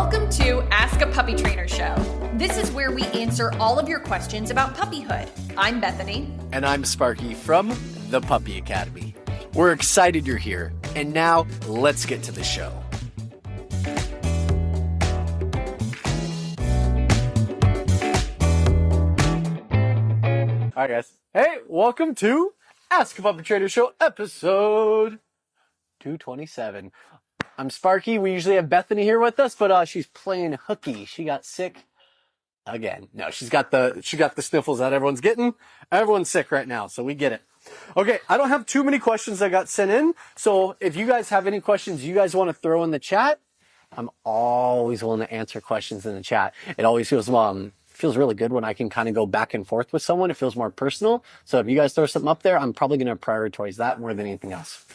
Welcome to Ask a Puppy Trainer Show. This is where we answer all of your questions about puppyhood. I'm Bethany. And I'm Sparky from the Puppy Academy. We're excited you're here. And now, let's get to the show. All right, guys. Hey, welcome to Ask a Puppy Trainer Show, episode 227. I'm Sparky. We usually have Bethany here with us, but she's playing hooky. She got sick again. No, she got the sniffles that everyone's getting. Everyone's sick right now, so we get it. Okay, I don't have too many questions that got sent in, so if you guys have any questions you guys want to throw in the chat, I'm always willing to answer questions in the chat. It always feels really good when I can kind of go back and forth with someone. It feels more personal. So if you guys throw something up there, I'm probably going to prioritize that more than anything else.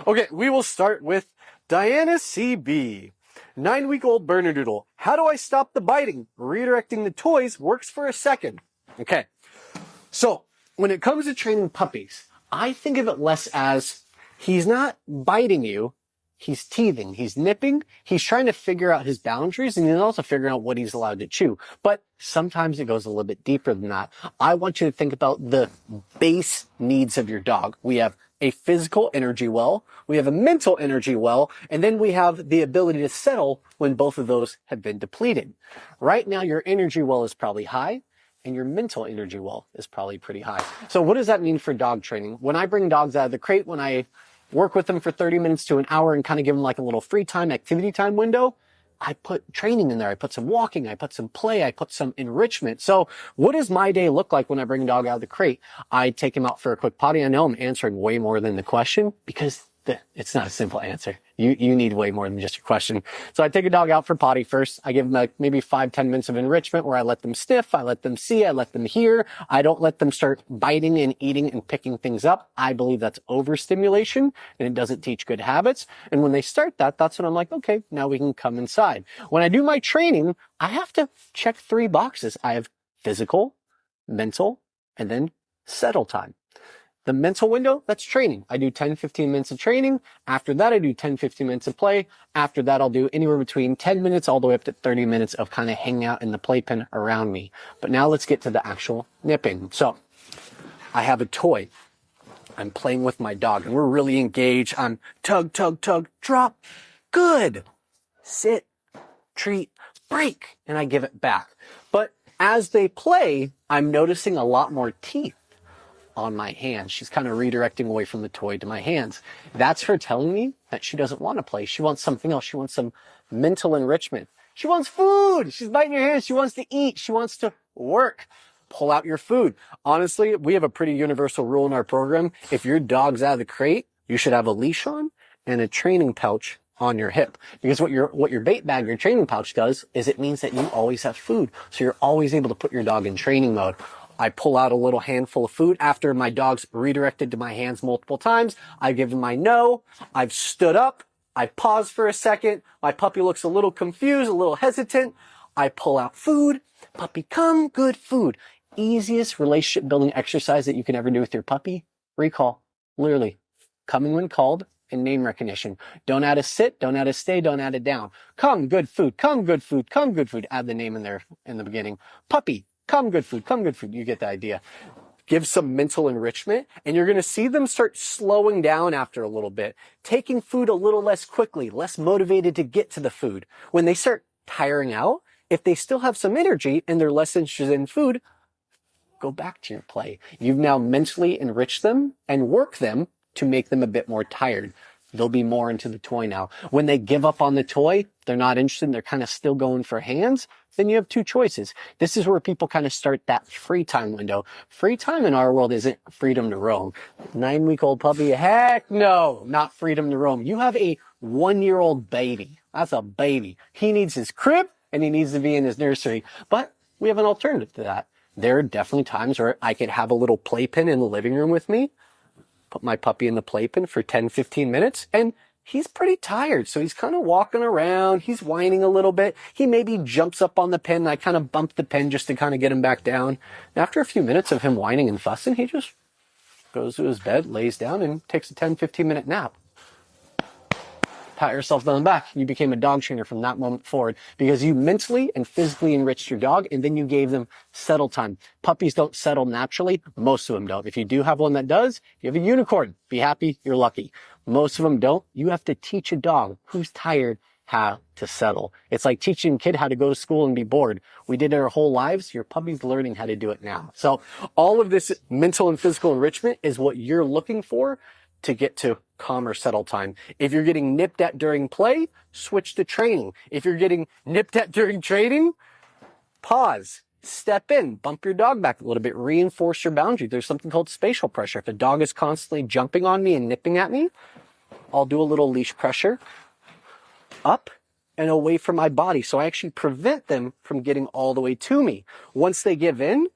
Okay, we will start with Diana CB. 9-week-old Bernedoodle. How do I stop the biting? Redirecting the toys works for a second. Okay. So when it comes to training puppies, I think of it less as he's not biting you. He's teething. He's nipping. He's trying to figure out his boundaries, and he's also figuring out what he's allowed to chew. But sometimes it goes a little bit deeper than that. I want you to think about the base needs of your dog. We have a physical energy well, we have a mental energy well, and then we have the ability to settle when both of those have been depleted. Right now, your energy well is probably high, and your mental energy well is probably pretty high. So what does that mean for dog training? When I bring dogs out of the crate, when I work with them for 30 minutes to an hour and kind of give them like a little free time, activity time window, I put training in there. I put some walking, I put some play, I put some enrichment. So what does my day look like when I bring a dog out of the crate? I take him out for a quick potty. I know I'm answering way more than the question because it's not a simple answer. You need way more than just your question. So I take a dog out for potty first. I give them like maybe 5-10 minutes of enrichment where I let them sniff, I let them see, I let them hear. I don't let them start biting and eating and picking things up. I believe that's overstimulation and it doesn't teach good habits. And when they start that, that's when I'm like, okay, now we can come inside. When I do my training, I have to check 3 boxes. I have physical, mental, and then settle time. The mental window, that's training. I do 10-15 minutes of training. After that, I do 10-15 minutes of play. After that, I'll do anywhere between 10 minutes all the way up to 30 minutes of kind of hanging out in the playpen around me. But now let's get to the actual nipping. So I have a toy. I'm playing with my dog and we're really engaged. I'm tug, tug, tug, drop. Good. Sit, treat, break. And I give it back. But as they play, I'm noticing a lot more teeth on my hands. She's kind of redirecting away from the toy to my hands. That's her telling me that she doesn't want to play. She wants something else. She wants some mental enrichment. She wants food. She's biting your hands. She wants to eat. She wants to work. Pull out your food. Honestly, we have a pretty universal rule in our program. If your dog's out of the crate, you should have a leash on and a training pouch on your hip. Because what your bait bag, your training pouch does is it means that you always have food. So you're always able to put your dog in training mode. I pull out a little handful of food after my dog's redirected to my hands multiple times. I give him my no. I've stood up. I pause for a second. My puppy looks a little confused, a little hesitant. I pull out food. Puppy, come, good food. Easiest relationship building exercise that you can ever do with your puppy. Recall. Literally. Coming when called and name recognition. Don't add a sit. Don't add a stay. Don't add a down. Come, good food. Come, good food. Come, good food. Add the name in there in the beginning. Puppy. Come, good food. Come, good food. You get the idea. Give some mental enrichment, and you're going to see them start slowing down after a little bit, taking food a little less quickly, less motivated to get to the food. When they start tiring out, if they still have some energy and they're less interested in food, go back to your play. You've now mentally enriched them and work them to make them a bit more tired. They'll be more into the toy now. When they give up on the toy, they're not interested, they're kind of still going for hands, then you have 2 choices. This is where people kind of start that free time window. Free time in our world isn't freedom to roam. 9-week-old puppy, heck no, not freedom to roam. You have a 1-year-old baby. That's a baby. He needs his crib and he needs to be in his nursery. But we have an alternative to that. There are definitely times where I could have a little playpen in the living room with me, put my puppy in the playpen for 10-15 minutes, and he's pretty tired. So he's kind of walking around. He's whining a little bit. He maybe jumps up on the pen, and I kind of bump the pen just to kind of get him back down. And after a few minutes of him whining and fussing, he just goes to his bed, lays down, and takes a 10-15 minute nap. pat yourself on the back. You became a dog trainer from that moment forward because you mentally and physically enriched your dog and then you gave them settle time. Puppies don't settle naturally. Most of them don't. If you do have one that does, you have a unicorn. Be happy. You're lucky. Most of them don't. You have to teach a dog who's tired how to settle. It's like teaching a kid how to go to school and be bored. We did it our whole lives. Your puppy's learning how to do it now. So all of this mental and physical enrichment is what you're looking for to get to calm or settle time. If you're getting nipped at during play, switch to training. If you're getting nipped at during training, pause, step in, bump your dog back a little bit, reinforce your boundary. There's something called spatial pressure. If the dog is constantly jumping on me and nipping at me, I'll do a little leash pressure up and away from my body. So I actually prevent them from getting all the way to me. Once they give in,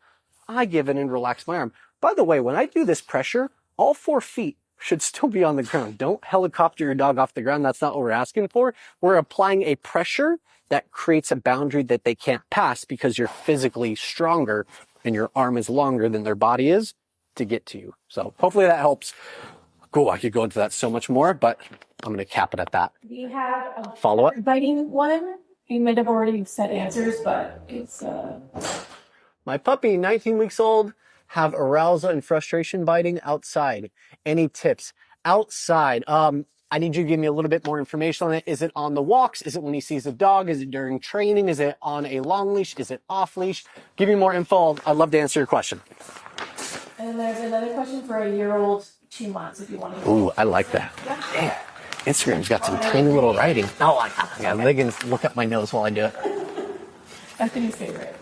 I give in and relax my arm. By the way, when I do this pressure, all 4 feet should still be on the ground. Don't helicopter your dog off the ground. That's not what we're asking for. We're applying a pressure that creates a boundary that they can't pass because you're physically stronger and your arm is longer than their body is to get to you. So hopefully that helps. Cool. I could go into that so much more, but I'm going to cap it at that. We have a Follow-up? biting one. You might have already said answers, but it's My puppy, 19 weeks old, have arousal and frustration biting outside. Any tips? Outside. I need you to give me a little bit more information on it. Is it on the walks? Is it when he sees a dog? Is it during training? Is it on a long leash? Is it off leash? Give me more info. I'd love to answer your question. And there's another question for a year-old, 2 months, if you want to. Ooh, I like that. Damn. Instagram's got some tiny little writing. Oh, yeah, they can look up my nose while I do it. That's his favorite.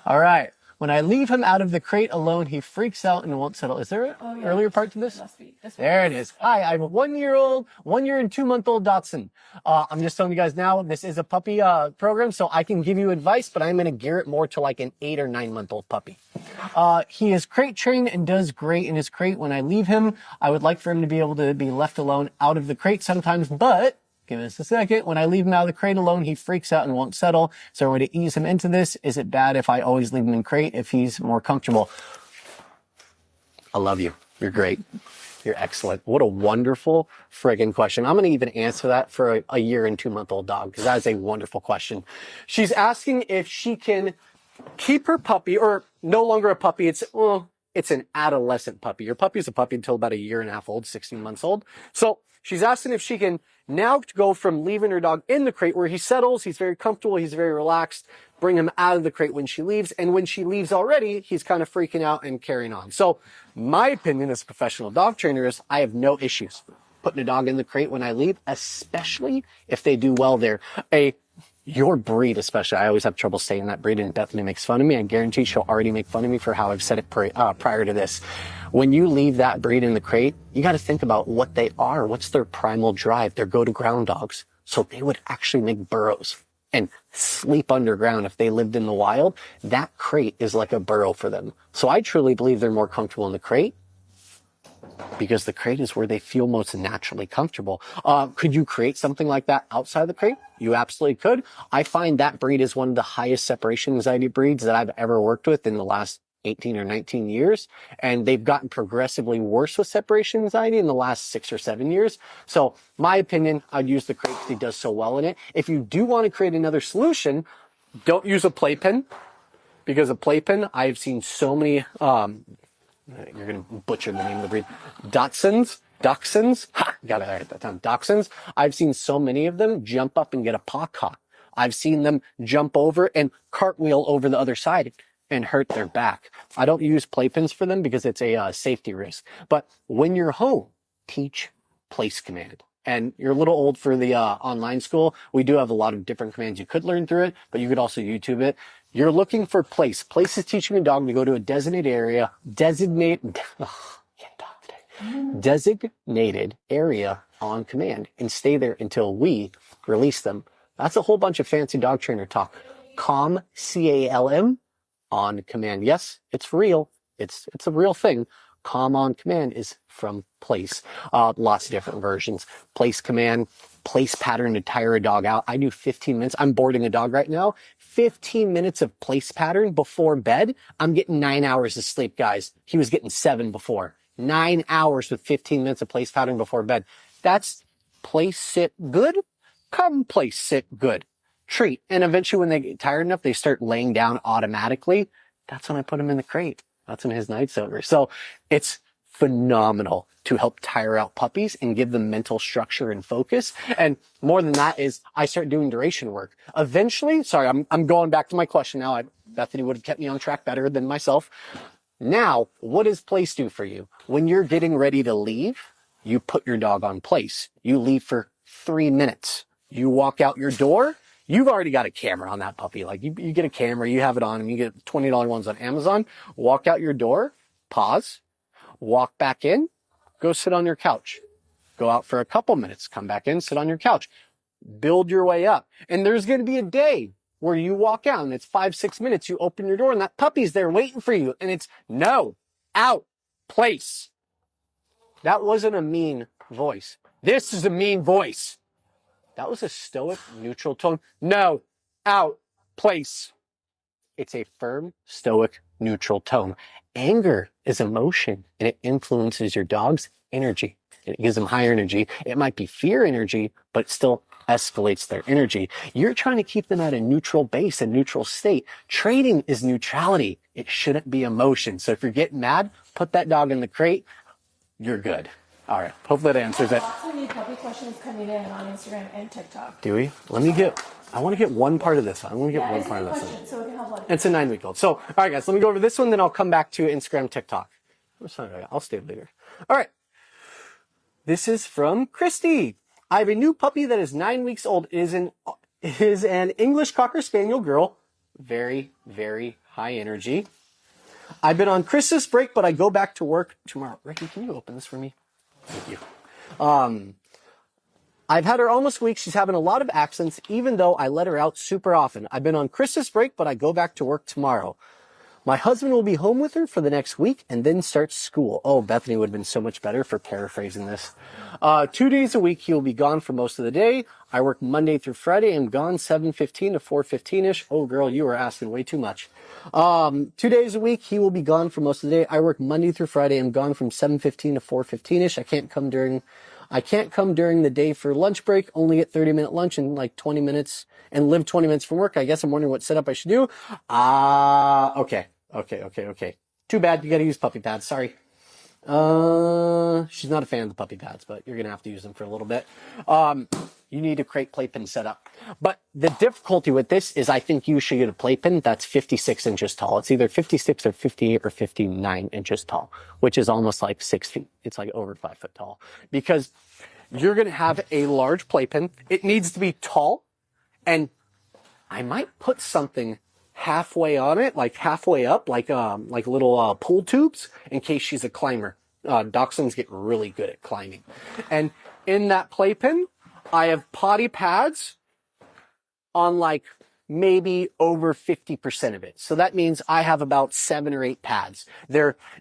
All right. When I leave him out of the crate alone, he freaks out and won't settle. Is there an earlier part to this? Must be. There it is. Hi, I'm a 1 year and 2 month old Dachshund. I'm just telling you guys now, this is a puppy program, so I can give you advice, but I'm going to gear it more to like an 8 or 9 month old puppy. He is crate trained and does great in his crate. When I leave him, I would like for him to be able to be left alone out of the crate sometimes, but give us a second. When I leave him out of the crate alone, he freaks out and won't settle. Is there a way to ease him into this? Is it bad if I always leave him in crate if he's more comfortable? I love you. You're great. You're excellent. What a wonderful friggin' question. I'm going to even answer that for a 1 year and 2 month old dog because that is a wonderful question. She's asking if she can keep her puppy, or no longer a puppy. It's an adolescent puppy. Your puppy is a puppy until about 1.5 years old, 16 months old. So she's asking if she can now go from leaving her dog in the crate where he settles, he's very comfortable, he's very relaxed, bring him out of the crate when she leaves. And when she leaves already, he's kind of freaking out and carrying on. So my opinion as a professional dog trainer is I have no issues putting a dog in the crate when I leave, especially if they do well there. Your breed especially, I always have trouble saying that breed, and Bethany makes fun of me. I guarantee she'll already make fun of me for how I've said it prior to this. When you leave that breed in the crate, you got to think about what they are. What's their primal drive? They're go-to-ground dogs. So they would actually make burrows and sleep underground if they lived in the wild. That crate is like a burrow for them. So I truly believe they're more comfortable in the crate because the crate is where they feel most naturally comfortable. Could you create something like that outside the crate? You absolutely could. I find that breed is one of the highest separation anxiety breeds that I've ever worked with in the last 18 or 19 years. And they've gotten progressively worse with separation anxiety in the last 6 or 7 years. So my opinion, I'd use the crate because he does so well in it. If you do want to create another solution, don't use a playpen, because a playpen, I've seen so many, you're going to butcher the name of the breed. Dachshunds. Ha! Got it right that time. Dachshunds. I've seen so many of them jump up and get a paw caught. I've seen them jump over and cartwheel over the other side and hurt their back. I don't use playpens for them because it's a safety risk. But when you're home, teach place command. And you're a little old for the online school. We do have a lot of different commands you could learn through it, but you could also YouTube it. You're looking for place. Place is teaching a dog to go to a designated area, designated area on command and stay there until we release them. That's a whole bunch of fancy dog trainer talk. Calm, C-A-L-M, on command. Yes, it's real. It's a real thing. Calm on command is from place. Lots of different versions. Place command, place pattern to tire a dog out. I do 15 minutes. I'm boarding a dog right now. 15 minutes of place pattern before bed. I'm getting 9 hours of sleep, guys. He was getting 7 before. 9 hours with 15 minutes of place pattern before bed. That's place, sit, good. Come, place, sit, good. Treat. And eventually when they get tired enough, they start laying down automatically. That's when I put him in the crate. That's when his night's over. So it's phenomenal to help tire out puppies and give them mental structure and focus. And more than that is I start doing duration work. Eventually, sorry, I'm going back to my question now. Bethany would have kept me on track better than myself. Now, what does place do for you? When you're getting ready to leave, you put your dog on place. You leave for 3 minutes. You walk out your door. You've already got a camera on that puppy. Like you get a camera, you have it on, and you get $20 ones on Amazon. Walk out your door, pause, walk back in, go sit on your couch. Go out for a couple minutes, come back in, sit on your couch. Build your way up. And there's going to be a day where you walk out and it's 5-6 minutes. You open your door and that puppy's there waiting for you. And it's no, out, place. That wasn't a mean voice. This is a mean voice. That was a stoic, neutral tone. No, out, place. It's a firm, stoic, neutral tone. Anger is emotion, and it influences your dog's energy. It gives them higher energy. It might be fear energy, but it still escalates their energy. You're trying to keep them at a neutral base, a neutral state. Training is neutrality. It shouldn't be emotion. So if you're getting mad, put that dog in the crate. You're good. All right. Hopefully that answers it. Lots of new puppy questions coming in on Instagram and TikTok. Do we? I want to get one part of this. I want to get one part of this. So we can help. It's a 9-week-old. So, all right, guys, let me go over this one, then I'll come back to Instagram, TikTok. I'll stay later. All right. This is from Christy. I have a new puppy that is 9 weeks old. It is an English Cocker Spaniel girl. Very, very high energy. I've been on Christmas break, but I go back to work tomorrow. Ricky, can you open this for me? Thank you. I've had her almost a week. She's having a lot of accents, even though I let her out super often. I've been on Christmas break, but I go back to work tomorrow. My husband will be home with her for the next week and then start school. Oh, Bethany would have been so much better for paraphrasing this. 2 days a week, he'll be gone for most of the day. I work Monday through Friday. I'm gone 7:15 to 4:15-ish. Oh, girl, you are asking way too much. 2 days a week, he will be gone for most of the day. I work Monday through Friday. I'm gone from 7:15 to 4:15-ish. I can't come during the day for lunch break, only get 30-minute lunch and like 20 minutes and live 20 minutes from work. I guess I'm wondering what setup I should do. Okay. Too bad. You got to use puppy pads. Sorry. She's not a fan of the puppy pads, but you're going to have to use them for a little bit. You need a crate playpen set up. But the difficulty with this is I think you should get a playpen that's 56 inches tall. It's either 56 or 58 or 59 inches tall, which is almost like 6 feet. It's like over 5 foot tall because you're going to have a large playpen. It needs to be tall, and I might put something halfway on it, like halfway up, like little pool tubes in case she's a climber. Dachshunds get really good at climbing. And in that playpen, I have potty pads on like maybe over 50% of it. So that means I have about 7 or 8 pads.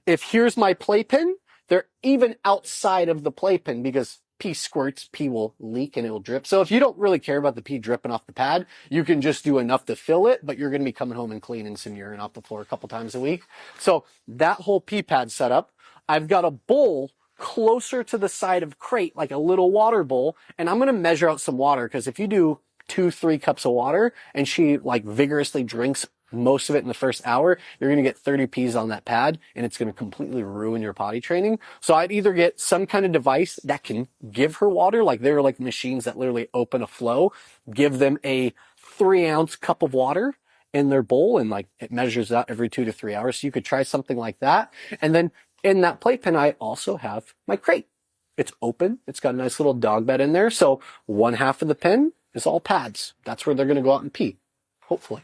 If here's my playpen, they're even outside of the playpen because pee squirts, pee will leak and it'll drip. So if you don't really care about the pee dripping off the pad, you can just do enough to fill it, but you're going to be coming home and cleaning some urine off the floor a couple times a week. So that whole pee pad setup, I've got a bowl closer to the side of crate, like a little water bowl, and I'm going to measure out some water because if you do 2-3 cups of water and she like vigorously drinks most of it in the first hour, you're going to get 30 P's on that pad and it's going to completely ruin your potty training. So I'd either get some kind of device that can give her water, like there are like machines that literally open a flow, give them a 3-ounce cup of water in their bowl and like it measures out every 2 to 3 hours. So you could try something like that. And then in that playpen, I also have my crate. It's open. It's got a nice little dog bed in there. So one half of the pen is all pads. That's where they're going to go out and pee, hopefully.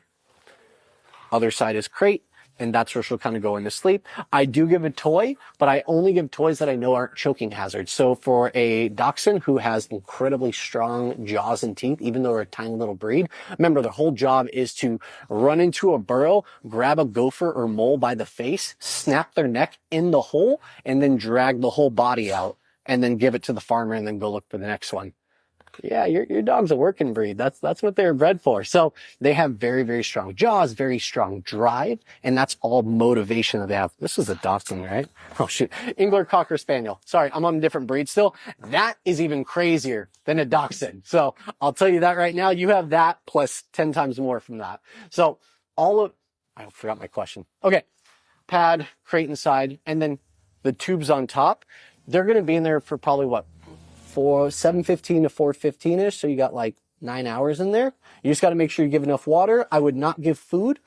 Other side is crate, and that's where she'll kind of go into sleep. I do give a toy, but I only give toys that I know aren't choking hazards. So for a Dachshund who has incredibly strong jaws and teeth, even though they're a tiny little breed, remember their whole job is to run into a burrow, grab a gopher or mole by the face, snap their neck in the hole, and then drag the whole body out, and then give it to the farmer and then go look for the next one. Yeah, your dog's a working breed. That's what they're bred for. So they have very, very strong jaws, very strong drive, and that's all motivation that they have. This is a Dachshund, right? Oh shoot. English Cocker Spaniel. Sorry, I'm on a different breed still. That is even crazier than a Dachshund. So I'll tell you that right now. You have that plus 10 times more from that. So I forgot my question. Okay. Pad, crate inside, and then the tubes on top. They're going to be in there for probably what? 7:15 to 4:15ish, so you got like 9 hours in there. You just got to make sure you give enough water. I would not give food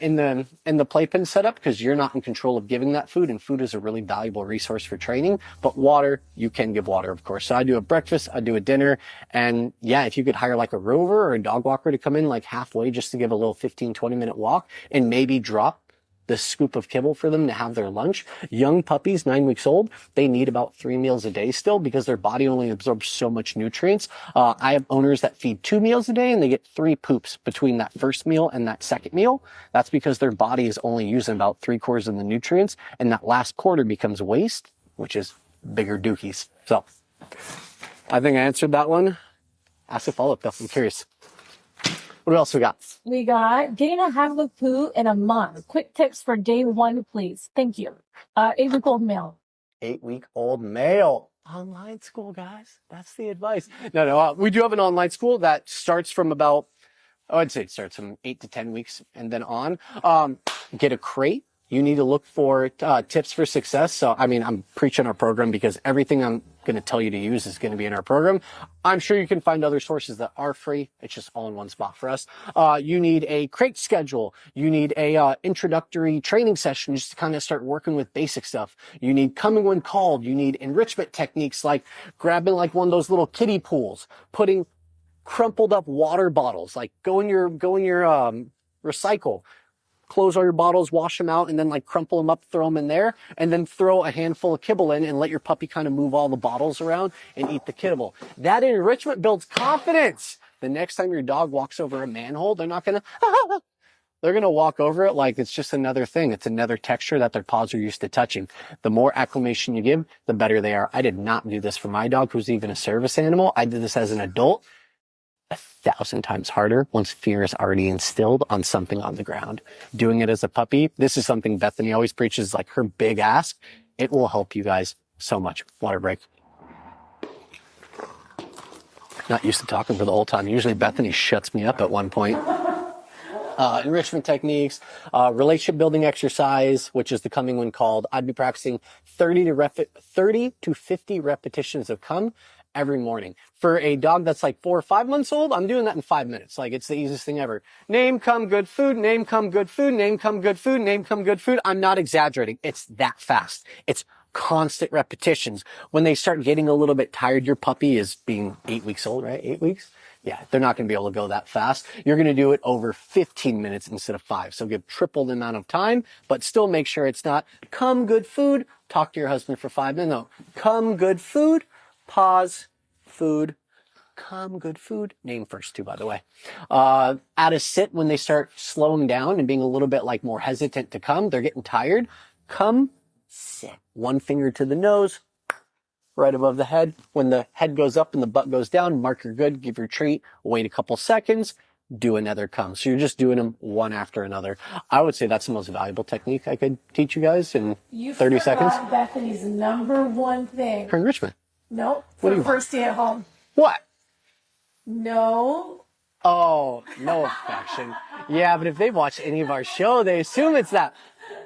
in the playpen setup because you're not in control of giving that food, and food is a really valuable resource for training. But water, you can give water, of course. So I do a breakfast, I do a dinner, and yeah, if you could hire like a rover or a dog walker to come in like halfway just to give a little 15-20 minute walk and maybe drop the scoop of kibble for them to have their lunch. Young puppies, 9 weeks old, they need about 3 meals a day still because their body only absorbs so much nutrients. I have owners that feed 2 meals a day and they get 3 poops between that first meal and that second meal. That's because their body is only using about 3/4 of the nutrients, and that last quarter becomes waste, which is bigger dookies. So I think I answered that one. Ask a follow-up though, I'm curious. What else we got? We got getting a Cavapoo in a month. Quick tips for day 1, please. Thank you. 8-week-old male. 8-week-old male. Online school, guys. That's the advice. No. We do have an online school that starts from about, I'd say it starts from 8 to 10 weeks and then on. Get a crate. You need to look for tips for success. So, I mean, I'm preaching our program because everything I'm going to tell you to use is going to be in our program. I'm sure you can find other sources that are free. It's just all in one spot for us. You need a crate schedule. You need a introductory training session just to kind of start working with basic stuff. You need coming when called. You need enrichment techniques like grabbing like one of those little kiddie pools, putting crumpled up water bottles, like go in your recycle. Close all your bottles, wash them out, and then like crumple them up, throw them in there, and then throw a handful of kibble in and let your puppy kind of move all the bottles around and eat the kibble. That enrichment builds confidence. The next time your dog walks over a manhole, they're not going to, they're going to walk over it like it's just another thing. It's another texture that their paws are used to touching. The more acclimation you give, the better they are. I did not do this for my dog, who's even a service animal. I did this as an adult. 1,000 times harder once fear is already instilled on something on the ground. Doing it as a puppy, this is something Bethany always preaches, like her big ask. It will help you guys so much. Water break. Not used to talking for the whole time. Usually Bethany shuts me up at one point. Enrichment techniques, relationship building exercise, which is the coming when called. I'd be practicing 30 to 50 repetitions of come every morning. For a dog that's like 4 or 5 months old, I'm doing that in 5 minutes. Like, it's the easiest thing ever. Name, come, good food, name, come, good food, name, come, good food, name, come, good food. I'm not exaggerating. It's that fast. It's constant repetitions. When they start getting a little bit tired, your puppy is being 8 weeks old, right? 8 weeks? Yeah, they're not going to be able to go that fast. You're going to do it over 15 minutes instead of 5. So give triple the amount of time, but still make sure it's not come, good food, talk to your husband for 5 minutes. No, come, good food, pause, food, come, good food. Name first too, by the way. At a sit, when they start slowing down and being a little bit like more hesitant to come, they're getting tired. Come, sit. One finger to the nose, right above the head. When the head goes up and the butt goes down, mark your good, give your treat, wait a couple seconds, do another come. So you're just doing them one after another. I would say that's the most valuable technique I could teach you guys in 30 seconds. Bethany's #1 thing. For enrichment. Nope. What do For you first day at home. What? No. Oh, no affection. Yeah, but if they watch any of our show, they assume it's that.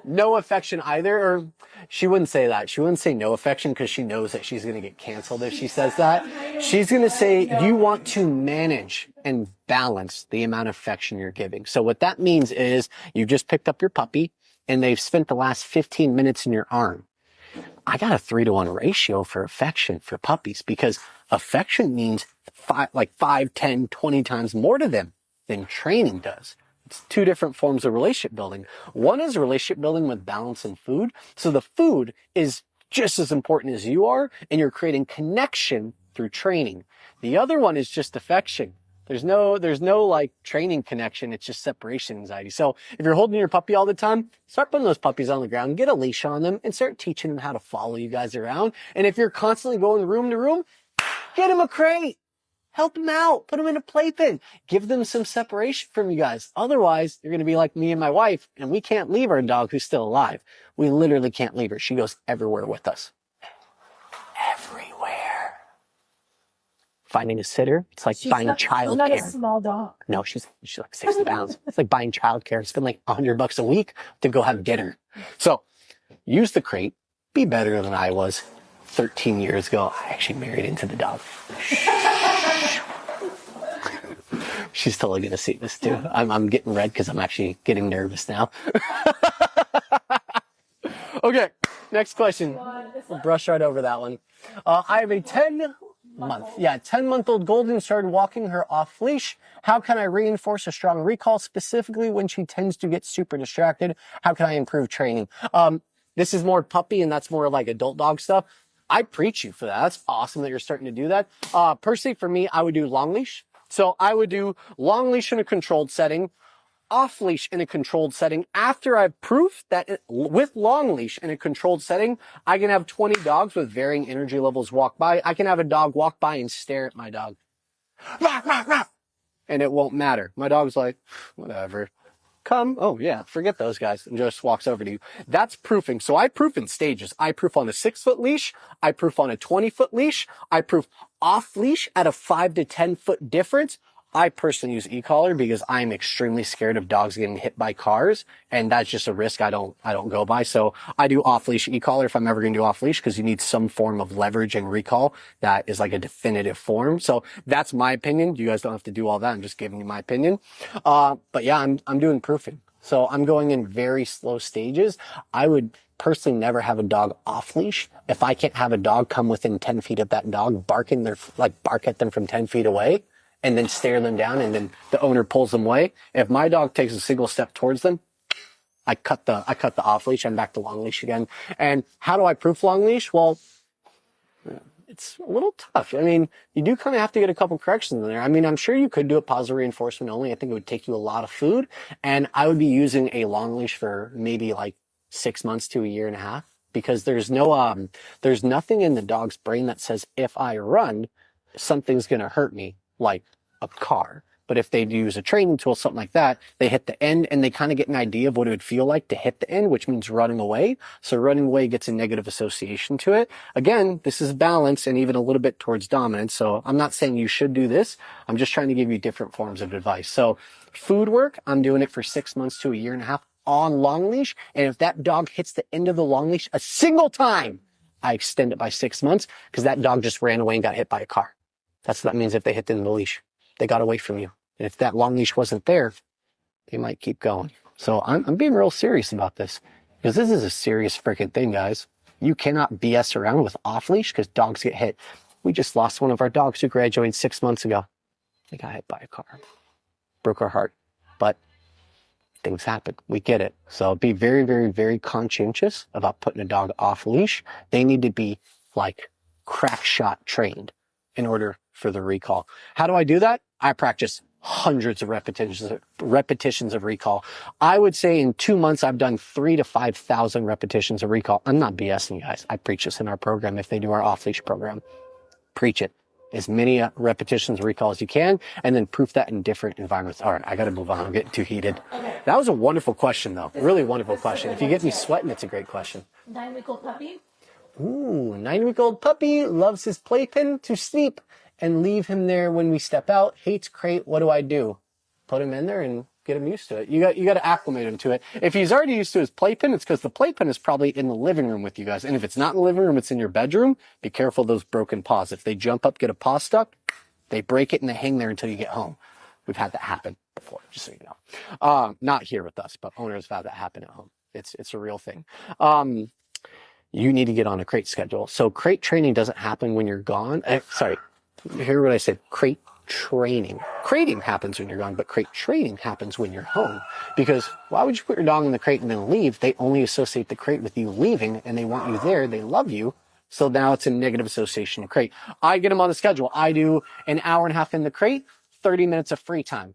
No affection either, or she wouldn't say that. She wouldn't say no affection because she knows that she's going to get canceled if she says that. She's going to say you want to manage and balance the amount of affection you're giving. So what that means is you just picked up your puppy and they've spent the last 15 minutes in your arm. I got a 3-to-1 ratio for affection for puppies because affection means 5, 10, 20 times more to them than training does. It's 2 different forms of relationship building. One is relationship building with balance and food. So the food is just as important as you are, and you're creating connection through training. The other one is just affection. There's no like training connection. It's just separation anxiety. So if you're holding your puppy all the time, start putting those puppies on the ground, get a leash on them and start teaching them how to follow you guys around. And if you're constantly going room to room, get them a crate. Help them out. Put them in a playpen. Give them some separation from you guys. Otherwise, you're going to be like me and my wife, and we can't leave our dog who's still alive. We literally can't leave her. She goes everywhere with us. Everywhere. Finding a sitter, it's like buying childcare. Not a small dog. No, she's like 60 pounds. It's like buying childcare. Spend like $100 a week to go have dinner. So use the crate. Be better than I was 13 years ago. I actually married into the dog. She's totally going to see this too. I'm getting red because I'm actually getting nervous now. Okay, next question. We'll brush right over that one. I have a 10-month-old golden started walking her off leash. How can I reinforce a strong recall, specifically when she tends to get super distracted? How can I improve training? This is more puppy and that's more like adult dog stuff. I preach you for that. That's awesome that you're starting to do that. Personally, for me, I would do long leash. So I would do long leash in a controlled setting, off leash in a controlled setting. After I've proved that with long leash in a controlled setting, I can have 20 dogs with varying energy levels walk by. I can have a dog walk by and stare at my dog. Rah, rah, rah. And it won't matter. My dog's like, whatever. Come. Oh yeah. Forget those guys. And just walks over to you. That's proofing. So I proof in stages. I proof on a 6-foot leash. I proof on a 20-foot leash. I proof off leash at a 5 to 10-foot difference. I personally use e-collar because I'm extremely scared of dogs getting hit by cars, and that's just a risk I don't go by. So I do off-leash e-collar if I'm ever going to do off-leash, because you need some form of leverage and recall that is like a definitive form. So that's my opinion. You guys don't have to do all that. I'm just giving you my opinion. But yeah, I'm doing proofing. So I'm going in very slow stages. I would personally never have a dog off leash if I can't have a dog come within 10 feet of that dog, bark at them from 10 feet away, and then stare them down, and then the owner pulls them away. If my dog takes a single step towards them, I cut the off leash. I'm back to long leash again. And how do I proof long leash? Well, it's a little tough. I mean, you do kind of have to get a couple corrections in there. I mean, I'm sure you could do it positive reinforcement only. I think it would take you a lot of food, and I would be using a long leash for maybe like 6 months to a year and a half, because there's nothing in the dog's brain that says if I run, something's going to hurt me, like a car. But if they use a training tool, something like that, they hit the end and they kind of get an idea of what it would feel like to hit the end, which means running away. So running away gets a negative association to it. Again, this is balance and even a little bit towards dominance. So I'm not saying you should do this. I'm just trying to give you different forms of advice. So food work, I'm doing it for 6 months to a year and a half on long leash. And if that dog hits the end of the long leash a single time, I extend it by 6 months, because that dog just ran away and got hit by a car. That's what that means. If they hit the end of the leash, they got away from you. And if that long leash wasn't there, they might keep going. So I'm being real serious about this, because this is a serious freaking thing, guys. You cannot BS around with off leash, because dogs get hit. We just lost one of our dogs who graduated 6 months ago. They got hit by a car. Broke our heart. But things happen. We get it. So be very, very, very conscientious about putting a dog off leash. They need to be like crack shot trained in order for the recall. How do I do that? I practice hundreds of repetitions of recall. I would say in 2 months, I've done 3,000 to 5,000 repetitions of recall. I'm not BSing you guys. I preach this in our program. If they do our off-leash program, preach it. As many repetitions of recall as you can, and then proof that in different environments. All right, I got to move on. I'm getting too heated. Okay. That was a wonderful question, though. Really wonderful question. If you get me sweating, it's a great question. 9-week-old puppy. Ooh, 9-week-old puppy loves his playpen to sleep and leave him there when we step out. Hates crate. What do I do? Put him in there and get him used to it. You got to acclimate him to it. If he's already used to his playpen, it's because the playpen is probably in the living room with you guys. And if it's not in the living room, it's in your bedroom. Be careful of those broken paws. If they jump up, get a paw stuck, they break it and they hang there until you get home. We've had that happen before, just so you know. Not here with us, but owners have had that happen at home. It's a real thing. You need to get on a crate schedule. So crate training doesn't happen when you're gone. Hear what I said. Crate training. Crating happens when you're gone, but crate training happens when you're home. Because why would you put your dog in the crate and then leave? They only associate the crate with you leaving, and they want you there. They love you. So now it's a negative association of crate. I get them on the schedule. I do an hour and a half in the crate, 30 minutes of free time.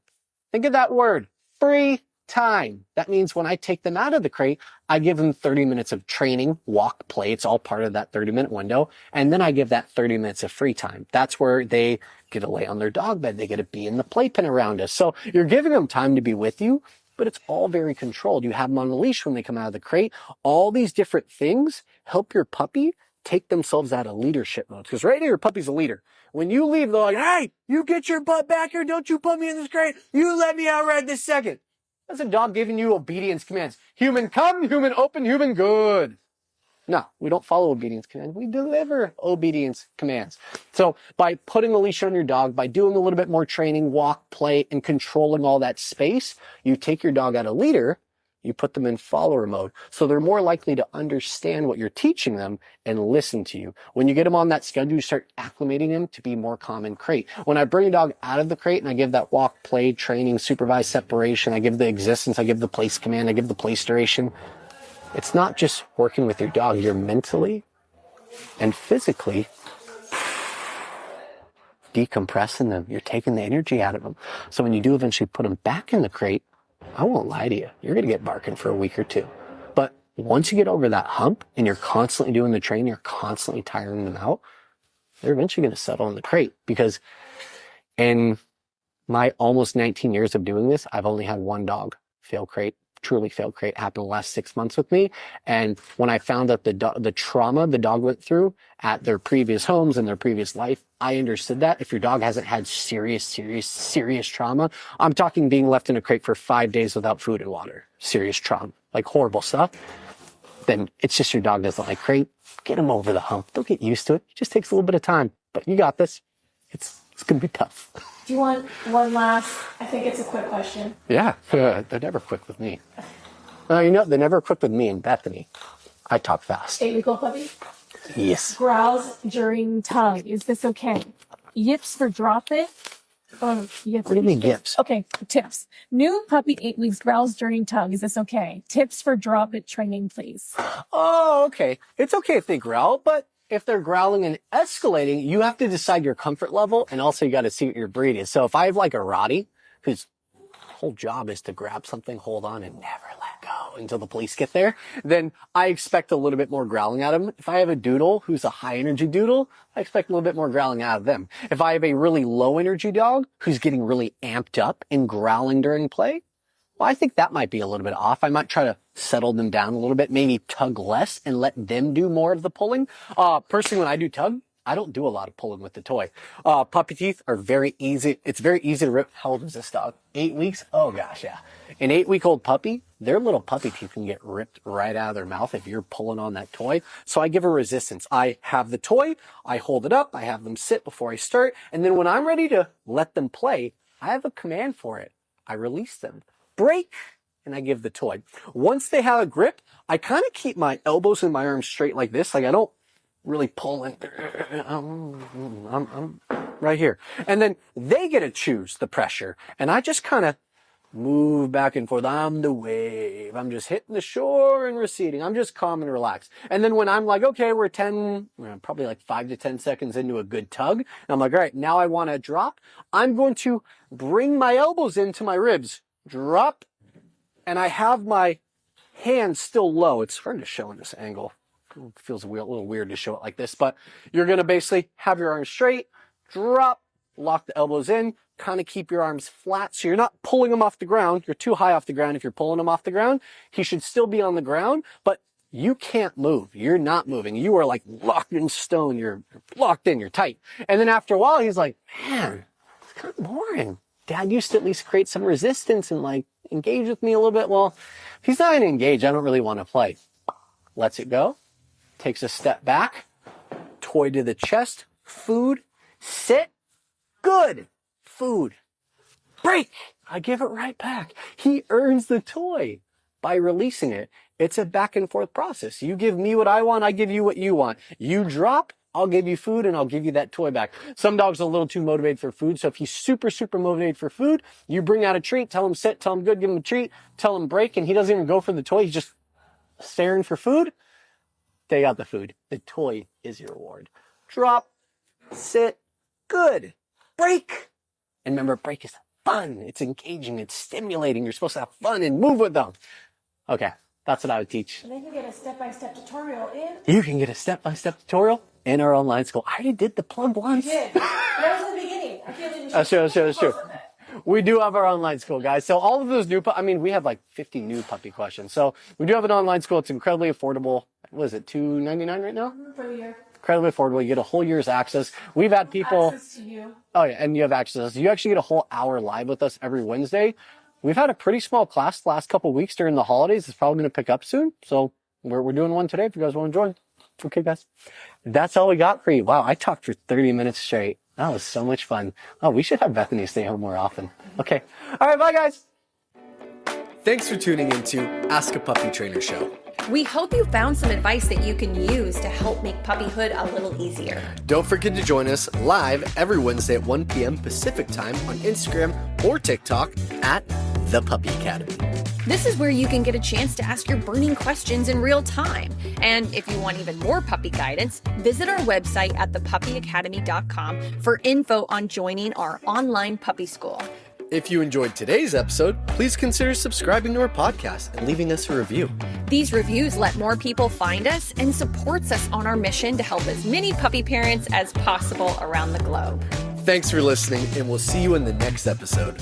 Think of that word, free time. That means when I take them out of the crate, I give them 30 minutes of training, walk, play. It's all part of that 30-minute window. And then I give that 30 minutes of free time. That's where they get to lay on their dog bed. They get to be in the playpen around us. So you're giving them time to be with you, but it's all very controlled. You have them on a leash when they come out of the crate. All these different things help your puppy take themselves out of leadership mode. Because right here, your puppy's a leader. When you leave, they're like, hey, you get your butt back here. Don't you put me in this crate. You let me out right this second. That's a dog giving you obedience commands. Human come, human open, human good. No, we don't follow obedience commands. We deliver obedience commands. So by putting a leash on your dog, by doing a little bit more training, walk, play, and controlling all that space, you take your dog out of leader, you put them in follower mode. So they're more likely to understand what you're teaching them and listen to you. When you get them on that schedule, you start acclimating them to be more calm in crate. When I bring a dog out of the crate and I give that walk, play, training, supervised separation, I give the existence, I give the place command, I give the place duration. It's not just working with your dog. You're mentally and physically decompressing them. You're taking the energy out of them. So when you do eventually put them back in the crate, I won't lie to you, you're going to get barking for a week or two. But once you get over that hump and you're constantly doing the training, you're constantly tiring them out, they're eventually going to settle in the crate. Because in my almost 19 years of doing this, I've only had one dog fail crate, truly failed crate, happen the last 6 months with me. And when I found out the trauma the dog went through at their previous homes and their previous life, I understood that if your dog hasn't had serious trauma, I'm talking being left in a crate for 5 days without food and water, serious trauma, like horrible stuff, then it's just your dog doesn't like crate. Get them over the hump. They'll get used to it. It just takes a little bit of time, but you got this. It's going to be tough. Do you want one last? I think it's a quick question. Yeah, they're never quick with me. You know, they're never quick with me and Bethany. I talk fast. 8-week-old puppy? Yes. Growls during tongue. Is this okay? Yips for drop it? What do you mean yips? Okay, tips. New puppy 8 weeks growls during tongue. Is this okay? Tips for drop it training, please. Oh, okay. It's okay if they growl, but if they're growling and escalating, you have to decide your comfort level, and also you got to see what your breed is. So if I have like a Rottie, whose whole job is to grab something, hold on, and never let go until the police get there, then I expect a little bit more growling out of them. If I have a Doodle who's a high energy Doodle, I expect a little bit more growling out of them. If I have a really low energy dog who's getting really amped up and growling during play, well, I think that might be a little bit off. I might try to settle them down a little bit, maybe tug less and let them do more of the pulling. Personally, when I do tug, I don't do a lot of pulling with the toy. Puppy teeth are very easy. It's very easy to rip. How old is this dog? 8 weeks? Oh gosh, yeah. An 8-week-old puppy, their little puppy teeth can get ripped right out of their mouth if you're pulling on that toy. So I give a resistance. I have the toy, I hold it up, I have them sit before I start, and then when I'm ready to let them play, I have a command for it. I release them. Break, and I give the toy. Once they have a grip, I kind of keep my elbows and my arms straight like this. Like I don't really pull in. I'm right here. And then they get to choose the pressure. And I just kind of move back and forth. I'm the wave. I'm just hitting the shore and receding. I'm just calm and relaxed. And then when I'm like, okay, we're probably like 5 to 10 seconds into a good tug. And I'm like, all right, now I want to drop. I'm going to bring my elbows into my ribs. Drop, and I have my hands still low. It's hard to show in this angle. It feels a little weird to show it like this, but you're going to basically have your arms straight, drop, lock the elbows in, kind of keep your arms flat so you're not pulling them off the ground. You're too high off the ground if you're pulling them off the ground. He should still be on the ground, but you can't move. You're not moving. You are like locked in stone. You're locked in. You're tight. And then after a while, he's like, man, it's kind of boring. Dad used to at least create some resistance and like engage with me a little bit. Well, if he's not going to engage, I don't really want to play. Lets it go. Takes a step back. Toy to the chest. Food. Sit. Good. Food. Break. I give it right back. He earns the toy by releasing it. It's a back and forth process. You give me what I want. I give you what you want. You drop. I'll give you food and I'll give you that toy back. Some dogs are a little too motivated for food. So if he's super motivated for food, you bring out a treat, tell him sit, tell him good, give him a treat, tell him break, and he doesn't even go for the toy. He's just staring for food. They got the food. The toy is your reward. Drop, sit, good, break. And remember, break is fun. It's engaging. It's stimulating. You're supposed to have fun and move with them. Okay, that's what I would teach. And they can get a step-by-step tutorial in. You can get a step-by-step tutorial in our online school. I already did the plug once. You did. That was in the beginning. I feel like That's true. We do have our online school, guys. So all of those new, we have like 50 new puppy questions. So we do have an online school. It's incredibly affordable. What is it, $2.99 right now? For the year. Incredibly affordable. You get a whole year's access. We've had people. Access to you. Oh yeah, and you have access. You actually get a whole hour live with us every Wednesday. We've had a pretty small class the last couple of weeks during the holidays. It's probably going to pick up soon. So we're doing one today if you guys want to join. Okay, guys. That's all we got for you. Wow, I talked for 30 minutes straight. That was so much fun. Oh, we should have Bethany stay home more often. Okay. All right, bye, guys. Thanks for tuning into Ask a Puppy Trainer Show. We hope you found some advice that you can use to help make puppyhood a little easier. Don't forget to join us live every Wednesday at 1 p.m. Pacific time on Instagram or TikTok at The Puppy Academy. This is where you can get a chance to ask your burning questions in real time. And if you want even more puppy guidance, visit our website at thepuppyacademy.com for info on joining our online puppy school. If you enjoyed today's episode, please consider subscribing to our podcast and leaving us a review. These reviews let more people find us and supports us on our mission to help as many puppy parents as possible around the globe. Thanks for listening, and we'll see you in the next episode.